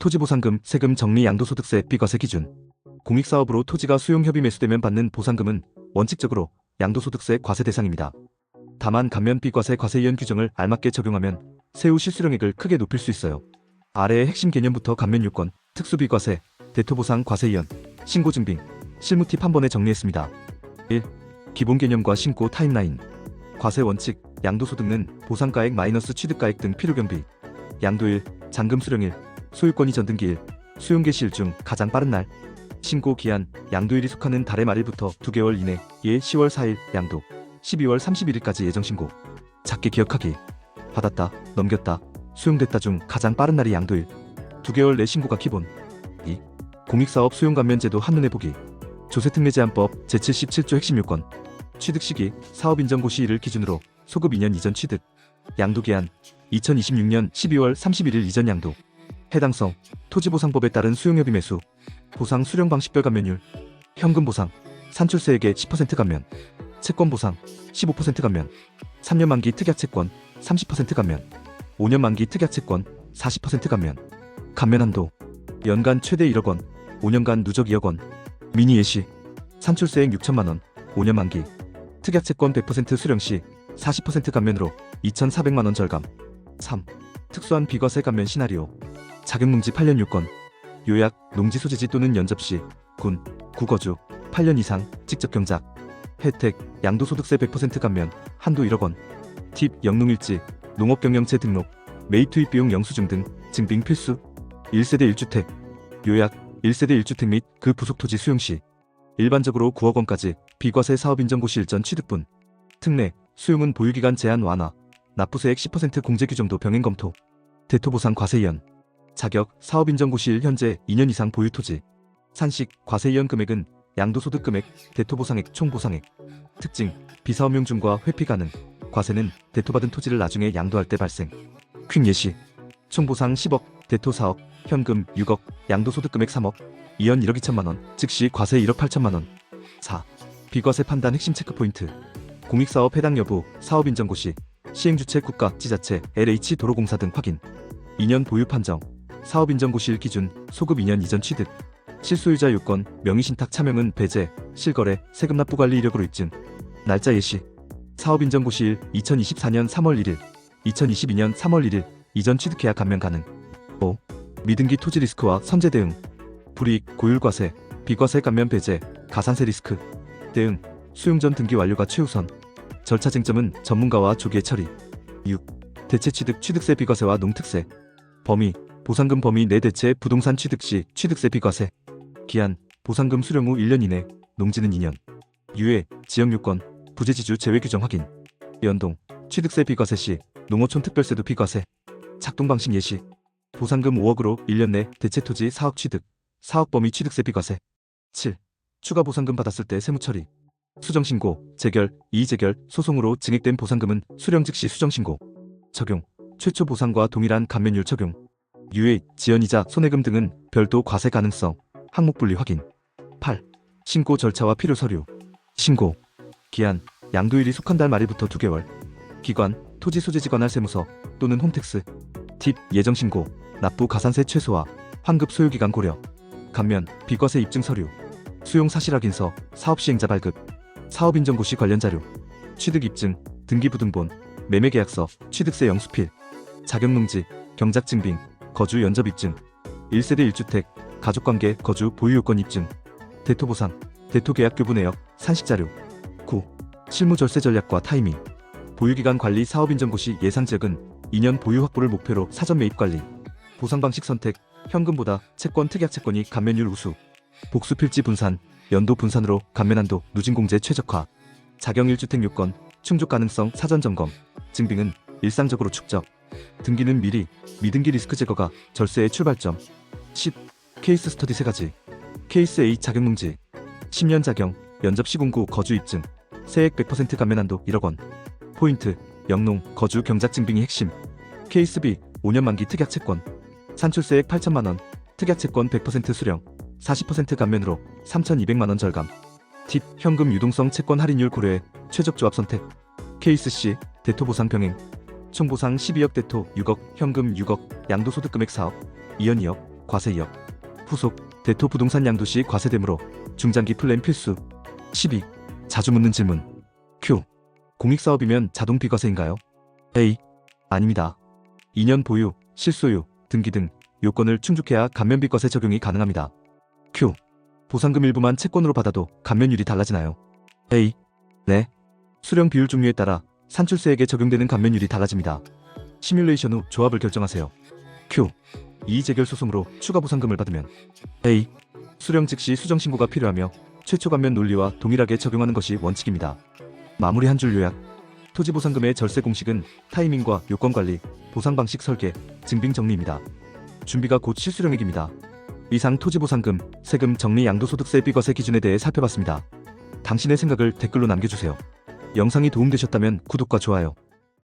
토지보상금, 세금 정리 양도소득세, 비과세 기준. 공익사업으로 토지가 수용협의 매수되면 받는 보상금은 원칙적으로 양도소득세 과세 대상입니다. 다만 감면 비과세 과세이연 규정을 알맞게 적용하면 세후 실수령액을 크게 높일 수 있어요. 아래의 핵심 개념부터 감면 요건, 특수비과세, 대토보상 과세이연, 신고 증빙, 실무 팁 한 번에 정리했습니다. 1. 기본 개념과 신고 타임라인. 과세 원칙, 양도소득는 보상가액 마이너스 취득가액 등 필요경비. 양도일, 잔금 수령일, 소유권 이전 등기일, 수용 개시일 중 가장 빠른 날. 신고 기한, 양도일이 속하는 달의 말일부터 2개월 이내, 예 10월 4일 양도, 12월 31일까지 예정신고. 작게 기억하기. 받았다, 넘겼다, 수용됐다 중 가장 빠른 날이 양도일. 2개월 내 신고가 기본. 2. 공익사업 수용감면제도 한눈에 보기. 조세특례제한법 제77조 핵심 요건. 취득시기, 사업인정고 시일을 기준으로 소급 2년 이전 취득. 양도기한, 2026년 12월 31일 이전 양도. 해당성, 토지보상법에 따른 수용협의 매수. 보상 수령 방식별 감면율. 현금보상, 산출세액의 10% 감면. 채권보상, 15% 감면. 3년 만기 특약채권, 30% 감면. 5년 만기 특약채권, 40% 감면. 감면한도, 연간 최대 1억원, 5년간 누적 2억원. 미니 예시, 산출세액 6천만원, 5년 만기. 특약채권 100% 수령시, 40% 감면으로 2,400만원 절감. 3. 특수한 비과세 감면 시나리오. 자격농지 8년 요건. 요약, 농지 소재지 또는 연접시, 군, 구거주, 8년 이상, 직접 경작. 혜택, 양도소득세 100% 감면, 한도 1억원. 팁, 영농일지, 농업경영체 등록, 매입 투입 비용 영수증 등 증빙 필수. 1세대 1주택. 요약, 1세대 1주택 및 그 부속 토지 수용시. 일반적으로 9억원까지 비과세 사업인정고 시 일전 취득분. 특례, 수용은 보유기간 제한 완화. 납부세액 10% 공제 규정도 병행 검토. 대토보상 과세이연. 자격, 사업인정고 시일 현재 2년 이상 보유 토지. 산식, 과세이연 금액은 양도소득 금액, 대토보상액, 총보상액. 특징, 비사업용 중과 회피 가능. 과세는 대토받은 토지를 나중에 양도할 때 발생. 퀵 예시. 총보상 10억, 대토 4억, 현금 6억, 양도소득 금액 3억, 이연 1억 2천만원, 즉시 과세 1억 8천만원. 4. 비과세 판단 핵심 체크포인트. 공익사업 해당 여부, 사업인정고 시, 시행주체 국가, 지자체, LH 도로공사 등 확인. 2년 보유 판정. 사업인정고 시일 기준, 소급 2년 이전 취득. 실소유자 요건, 명의신탁 차명은 배제, 실거래, 세금 납부 관리 이력으로 입증. 날짜 예시. 사업인정고 시일 2024년 3월 1일, 2022년 3월 1일, 이전 취득계약 감면 가능. 5. 미등기 토지 리스크와 선제 대응. 불이익, 고율과세, 비과세 감면 배제, 가산세 리스크. 대응, 수용 전 등기 완료가 최우선. 절차 쟁점은 전문가와 조기의 처리. 6. 대체 취득, 취득세 비과세와 농특세. 범위, 보상금 범위 내 대체 부동산 취득 시 취득세 비과세. 기한, 보상금 수령 후 1년 이내, 농지는 2년. 유예, 지역 요건, 부재지주 제외 규정 확인. 연동, 취득세 비과세 시 농어촌 특별세도 비과세. 작동 방식 예시. 보상금 5억으로 1년 내 대체 토지 4억 취득, 4억 범위 취득세 비과세. 7. 추가 보상금 받았을 때 세무처리. 수정신고, 재결, 이의재결, 소송으로 증액된 보상금은 수령 즉시 수정신고. 적용, 최초 보상과 동일한 감면율 적용. 유예, 지연이자 손해금 등은 별도 과세 가능성, 항목 분리 확인. 8. 신고 절차와 필요 서류. 신고. 기한, 양도일이 속한 달 말일부터 2개월. 기관, 토지 소재지 관할 세무서 또는 홈택스. 팁, 예정신고, 납부 가산세 최소화, 환급 소요기간 고려. 감면, 비과세 입증 서류. 수용 사실확인서, 사업시행자 발급. 사업인정고 시 관련 자료. 취득입증, 등기부등본, 매매계약서, 취득세 영수필. 자격농지, 경작증빙, 거주 연접 입증. 1세대 1주택, 가족관계, 거주 보유요건 입증. 대토보상, 대토계약 교부 내역, 산식자료. 9. 실무절세 전략과 타이밍. 보유기간 관리 사업인정고 시 예상지역은 2년 보유 확보를 목표로 사전 매입 관리. 보상방식 선택, 현금보다 채권 특약채권이 감면율 우수. 복수 필지 분산, 연도 분산으로 감면한도 누진공제 최적화. 자경 1주택 요건, 충족 가능성 사전 점검. 증빙은 일상적으로 축적. 등기는 미리, 미등기 리스크 제거가 절세의 출발점. 10. 케이스 스터디 3가지. 케이스 A 자격농지. 10년 자경, 연접 시공구 거주 입증. 세액 100% 감면한도 1억원. 포인트, 영농, 거주 경작 증빙이 핵심. 케이스 B, 5년 만기 특약채권. 산출세액 8천만원, 특약채권 100% 수령, 40% 감면으로 3,200만원 절감. 팁, 현금 유동성 채권 할인율 고려해 최적 조합 선택. 케이스 C, 대토보상 병행. 총보상 12억 대토 6억, 현금 6억, 양도소득 금액 4억, 이연 2억, 과세 이역. 후속, 대토 부동산 양도시 과세되므로 중장기 플랜 필수. 12. 자주 묻는 질문. Q. 공익사업이면 자동 비과세인가요? A. 아닙니다. 2년 보유, 실소유, 등기 등 요건을 충족해야 감면비과세 적용이 가능합니다. Q. 보상금 일부만 채권으로 받아도 감면율이 달라지나요? A. 네. 수령 비율 종류에 따라 산출세액에 적용되는 감면율이 달라집니다. 시뮬레이션 후 조합을 결정하세요. Q. 이의재결 소송으로 추가 보상금을 받으면 A. 수령 즉시 수정 신고가 필요하며 최초 감면 논리와 동일하게 적용하는 것이 원칙입니다. 마무리 한 줄 요약. 토지보상금의 절세 공식은 타이밍과 요건관리, 보상방식 설계, 증빙 정리입니다. 준비가 곧 실수령액입니다. 이상 토지보상금, 세금 정리 양도소득세 비과세 기준에 대해 살펴봤습니다. 당신의 생각을 댓글로 남겨주세요. 영상이 도움되셨다면 구독과 좋아요,